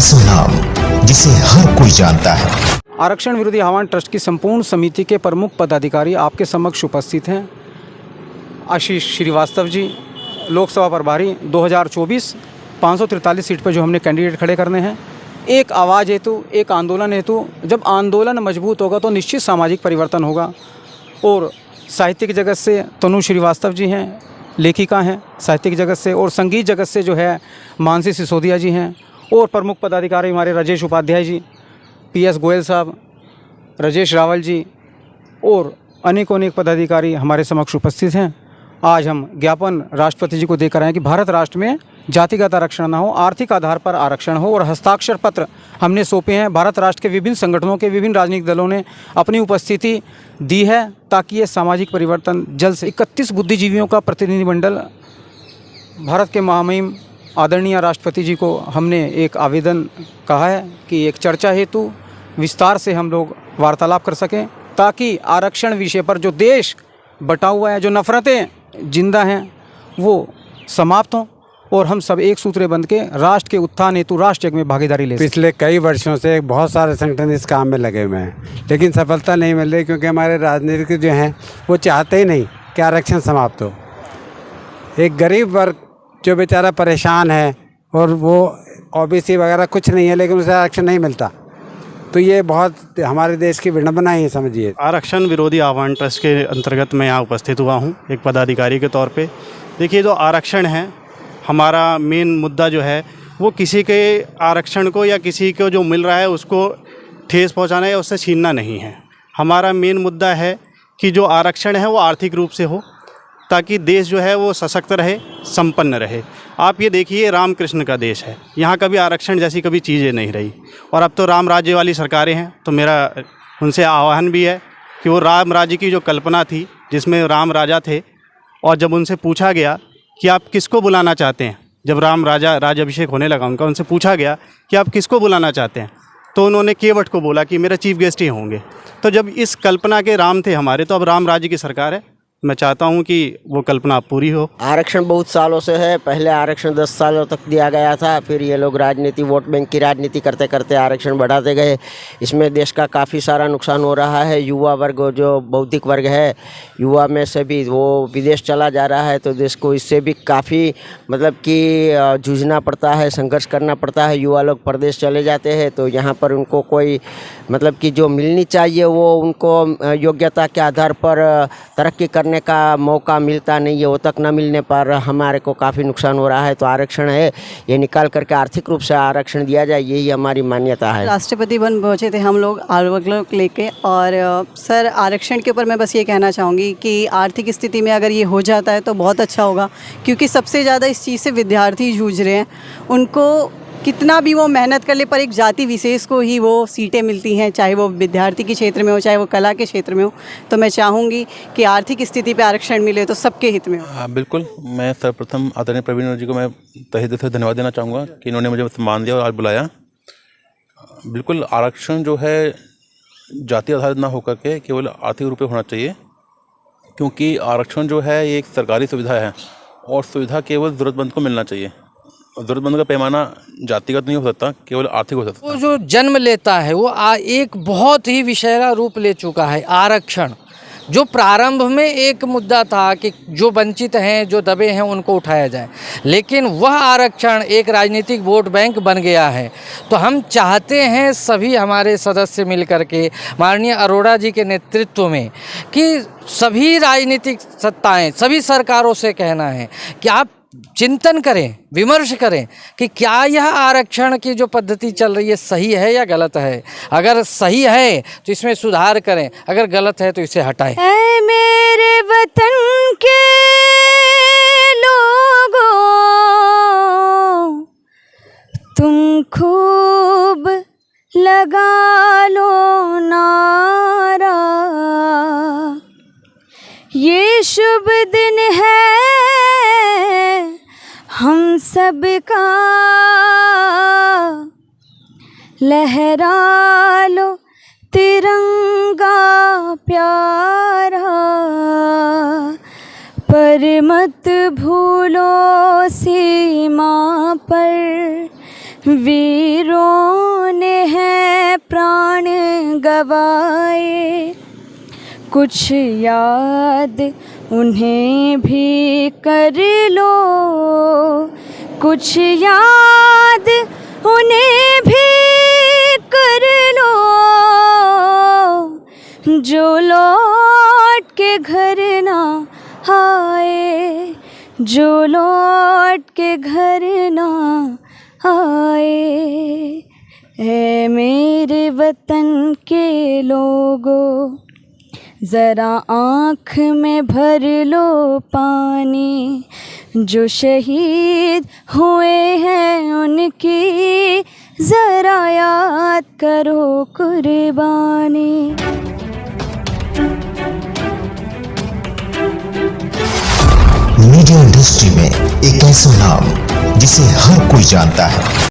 ऐसा नाम जिसे हर कोई जानता है। आरक्षण विरोधी आह्वान ट्रस्ट की संपूर्ण समिति के प्रमुख पदाधिकारी आपके समक्ष उपस्थित हैं। आशीष श्रीवास्तव जी, लोकसभा प्रभारी 2024 543 सीट पर जो हमने कैंडिडेट खड़े करने हैं। एक आवाज़ हेतु, एक आंदोलन हेतु। जब आंदोलन मजबूत होगा तो निश्चित सामाजिक परिवर्तन होगा। और साहित्यिक जगत से तनु श्रीवास्तव जी हैं, लेखिका हैं साहित्यिक जगत से, और संगीत जगत से जो है मानसी सिसोदिया जी हैं, और प्रमुख पदाधिकारी हमारे राजेश उपाध्याय जी, PS गोयल साहब, राजेश रावल जी और अनेक पदाधिकारी हमारे समक्ष उपस्थित हैं। आज हम ज्ञापन राष्ट्रपति जी को देकर आए हैं कि भारत राष्ट्र में जातिगत आरक्षण न हो, आर्थिक आधार पर आरक्षण हो। और हस्ताक्षर पत्र हमने सौंपे हैं। भारत राष्ट्र के विभिन्न संगठनों के विभिन्न राजनीतिक दलों ने अपनी उपस्थिति दी है ताकि ये सामाजिक परिवर्तन जल्द से 31 बुद्धिजीवियों का प्रतिनिधिमंडल भारत के महामहिम आदरणीय राष्ट्रपति जी को हमने एक आवेदन कहा है कि एक चर्चा हेतु विस्तार से हम लोग वार्तालाप कर सकें, ताकि आरक्षण विषय पर जो देश बटा हुआ है, जो नफरतें जिंदा हैं, वो समाप्त हों और हम सब एक सूत्रे बंध के राष्ट्र के उत्थान हेतु राष्ट्र में भागीदारी ले। पिछले कई वर्षों से बहुत सारे संगठन इस काम में लगे हुए हैं, लेकिन सफलता नहीं मिल रही, क्योंकि हमारे राजनीतिक जो हैं वो चाहते ही नहीं कि आरक्षण समाप्त हो। एक गरीब वर्ग जो बेचारा परेशान है और वो OBC वगैरह कुछ नहीं है, लेकिन उसे आरक्षण नहीं मिलता, तो ये बहुत हमारे देश की विडंबना ही समझिए। आरक्षण विरोधी आह्वान ट्रस्ट के अंतर्गत मैं यहाँ उपस्थित हुआ हूँ एक पदाधिकारी के तौर पे। देखिए, जो आरक्षण है, हमारा मेन मुद्दा जो है वो किसी के आरक्षण को या किसी को जो मिल रहा है उसको ठेस पहुँचाना या उससे छीनना नहीं है। हमारा मेन मुद्दा है कि जो आरक्षण है वो आर्थिक रूप से हो, ताकि देश जो है वो सशक्त रहे, संपन्न रहे। आप ये देखिए, रामकृष्ण का देश है, यहाँ कभी आरक्षण जैसी कभी चीज़ें नहीं रही। और अब तो राम राज्य वाली सरकारें हैं, तो मेरा उनसे आह्वान भी है कि वो राम राज्य की जो कल्पना थी, जिसमें राम राजा थे, और जब उनसे पूछा गया कि आप किसको बुलाना चाहते हैं, जब राम राज्याभिषेक होने लगा उनका, उनसे पूछा गया कि आप किसको बुलाना चाहते हैं, तो उन्होंने केवट को बोला कि मेरा चीफ गेस्ट ही होंगे। तो जब इस कल्पना के राम थे हमारे, तो अब राम राज्य की सरकार है। मैं चाहता हूं कि वो कल्पना पूरी हो। आरक्षण बहुत सालों से है। पहले आरक्षण 10 सालों तक दिया गया था, फिर ये लोग राजनीति, वोट बैंक की राजनीति करते करते आरक्षण बढ़ाते गए। इसमें देश का काफ़ी सारा नुकसान हो रहा है। युवा वर्ग, जो बौद्धिक वर्ग है, युवा में से भी वो विदेश चला जा रहा है, तो देश को इससे भी काफ़ी मतलब कि जूझना पड़ता है, संघर्ष करना पड़ता है। युवा लोग प्रदेश चले जाते हैं, तो यहाँ पर उनको कोई मतलब कि जो मिलनी चाहिए वो उनको योग्यता के आधार पर तरक्की करने का मौका मिलता नहीं है। वो तक न मिलने पर हमारे को काफ़ी नुकसान हो रहा है। तो आरक्षण है, ये निकाल करके आर्थिक रूप से आरक्षण दिया जाए, यही हमारी मान्यता है। राष्ट्रपति भवन पहुँचे थे हम लोग आलोक लेके, और सर आरक्षण के ऊपर मैं बस ये कहना चाहूँगी कि आर्थिक स्थिति में अगर ये हो जाता है तो बहुत अच्छा होगा, क्योंकि सबसे ज़्यादा इस चीज़ से विद्यार्थी जूझ रहे हैं। उनको कितना भी वो मेहनत कर ले, पर एक जाति विशेष को ही वो सीटें मिलती हैं, चाहे वो विद्यार्थी के क्षेत्र में हो, चाहे वो कला के क्षेत्र में हो। तो मैं चाहूँगी कि आर्थिक स्थिति पे आरक्षण मिले तो सबके हित में हो। बिल्कुल। मैं सर्वप्रथम आदरणीय प्रवीण जी को मैं तहे दिल से धन्यवाद देना चाहूँगा कि इन्होंने मुझे सम्मान दिया और आज बुलाया। बिल्कुल, आरक्षण जो है जाति आधारित ना होकर के केवल आर्थिक रूप से होना चाहिए, क्योंकि आरक्षण जो है ये एक सरकारी सुविधा है और सुविधा केवल ज़रूरतमंद को मिलना चाहिए। ज़रूरतमंद का पैमाना जातिगत नहीं हो सकता, केवल आर्थिक हो सकता है। वो जो जन्म लेता है वो एक बहुत ही विषैला रूप ले चुका है आरक्षण। जो प्रारंभ में एक मुद्दा था कि जो वंचित हैं, जो दबे हैं, उनको उठाया जाए, लेकिन वह आरक्षण एक राजनीतिक वोट बैंक बन गया है। तो हम चाहते हैं सभी हमारे सदस्य मिल करके माननीय अरोड़ा जी के नेतृत्व में कि सभी राजनीतिक सत्ताएं, सभी सरकारों से कहना है कि आप चिंतन करें, विमर्श करें कि क्या यह आरक्षण की जो पद्धति चल रही है सही है या गलत है। अगर सही है तो इसमें सुधार करें, अगर गलत है तो इसे हटाएं। ऐ मेरे वतन के लोगों, तुम खूब लगा लो नारा, ये शुभ दिन है हम सबका, लहरा लो तिरंगा प्यारा, पर मत भूलो सीमा पर वीरों ने है प्राण गवाए, कुछ याद उन्हें भी कर लो, कुछ याद उन्हें भी कर लो, जो लौट के घर ना आए, जो लौट के घर ना आए। ऐ मेरे वतन के लोगों, ज़रा आँख में भर लो पानी, जो शहीद हुए हैं उनकी ज़रा याद करो कुर्बानी। मीडिया इंडस्ट्री में एक ऐसा नाम जिसे हर कोई जानता है।